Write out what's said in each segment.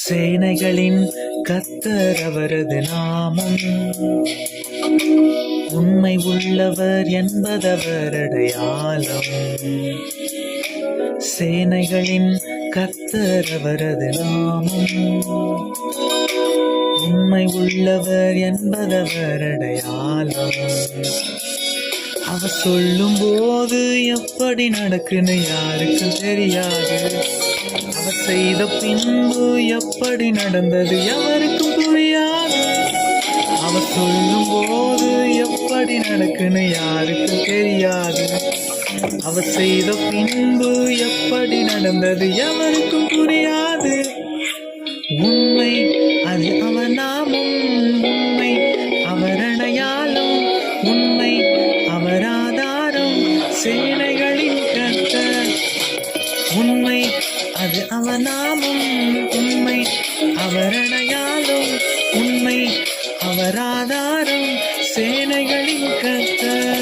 சேனைகளின் கர்த்தர் அவரது நாமம், உண்மை உள்ளவர் என்பதவர் அடையாளம். சேனைகளின் கர்த்தர் அவரது நாமம், உண்மை உள்ளவர் என்பதவர் அடையாளம். அவர் சொல்லும் போது எப்படி நடக்குன்னு யாருக்கு தெரியாது. அவர் செய்த பின்பு எப்படி நடந்தது எவருக்கும் புரியாது. அவர் சொல்லும் போது எப்படி நடக்குன்னு யாருக்கும் தெரியாது. அவர் செய்த பின்பு எப்படி நடந்தது எவருக்கும் புரியாது. உண்மை அது அவர் நாமம், உண்மை அவர் அடையாளம், உண்மை அவர் ஆதாரம், சேனைகளின் கர்த்தர். உண்மை அது அவர் நாமம், உண்மை அவர் அடையாளம், உண்மை அவர் ஆதாரம், சேனைகளின் கர்த்தர்.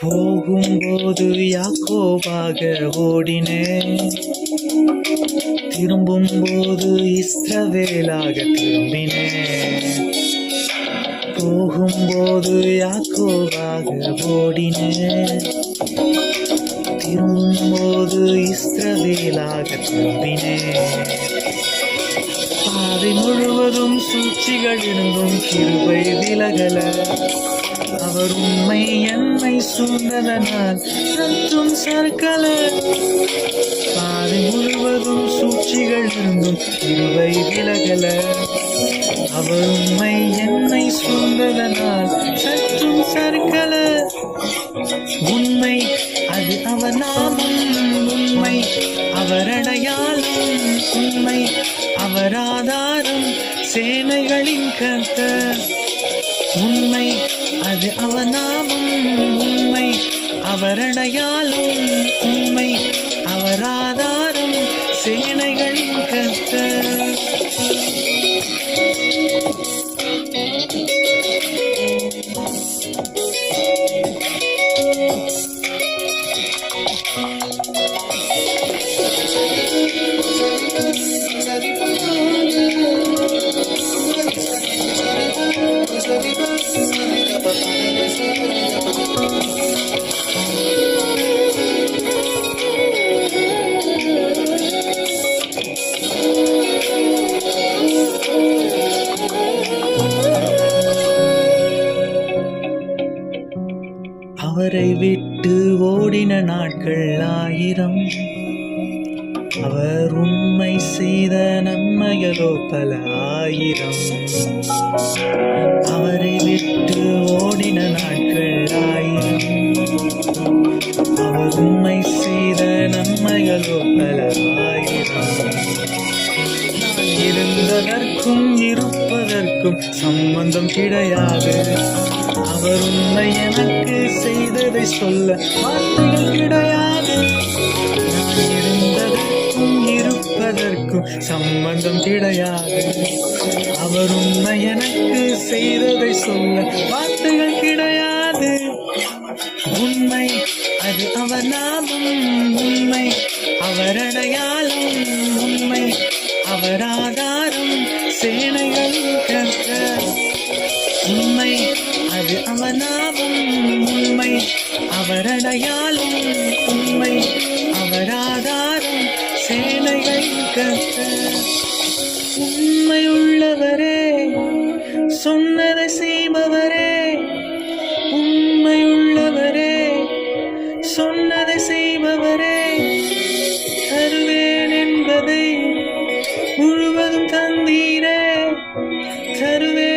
போகும்போது யாக்கோபாக ஓடினேன், திரும்பும்போது இஸ்ரவேலாக திரும்பினேன். போகும்போது யாக்கோபாக ஓடினேன், திரும்பும்போது இஸ்ரவேலாக திரும்பினேன். பாதை முழுவதும் சூழ்ச்சிகள் இருந்தும் கிருபை விலகல. அவர் உண்மை என்னை சூழ்ந்ததனால் சற்றும் சறுக்கல. பாதை முழுவதும் சூழ்ச்சிகள் இருந்தும் கிருபை விலகல. அவர் உண்மை என்னை சூழ்ந்ததனால் சற்றும் சறுக்கல. உண்மை அது அவர் நாமம், உண்மை அவர் அடையாளம், உண்மை அவர் ஆதாரம், சேனைகளின் கர்த்தர். உண்மை அது அவர் நாமம், உண்மை அவர் அடையாளம், உண்மை அவர் ஆதாரம், சேனைகளின் கர்த்தர். அவரை விட்டு ஓடின நாட்கள் 1000, அவர் உண்மை செய்த நன்மைகளோ பல 1000. அவரை விட்டு ஓடின நாட்கள் 1000, அவர் உண்மை செய்த நன்மைகளோ பல 1000. நான் இருந்ததற்கும் இருப்பதற்கும் சம்பந்தம் கிடையாது. அவர் உண்மை எனக்கு செய்ததை சொல்ல வார்த்தைகள் கிடையாது. நான் இருந்ததற்கும் இருப்பதற்கும் சம்பந்தம் கிடையாது. அவர் உண்மை எனக்கு செய்ததை சொல்ல வார்த்தைகள் கிடையாது. உண்மை அது அவர் நாமம், உண்மை அவர் அடையாளம், உண்மை அவர் ஆதாரம், சேனைகளின் கர்த்தர். உண்மை அது அவர் நாமம், உண்மை அவர் அடையாளம், உண்மை அவர் ஆதாரம், சேனைகள் கர்த்தர். உண்மையுள்ளவரே, சொன்னதை செய்பவரே, உண்மையுள்ளவரே, சொன்னதை செய்பவரே, தருவேன் என்பதை முழுவதும் தந்தீரே, தருவேன்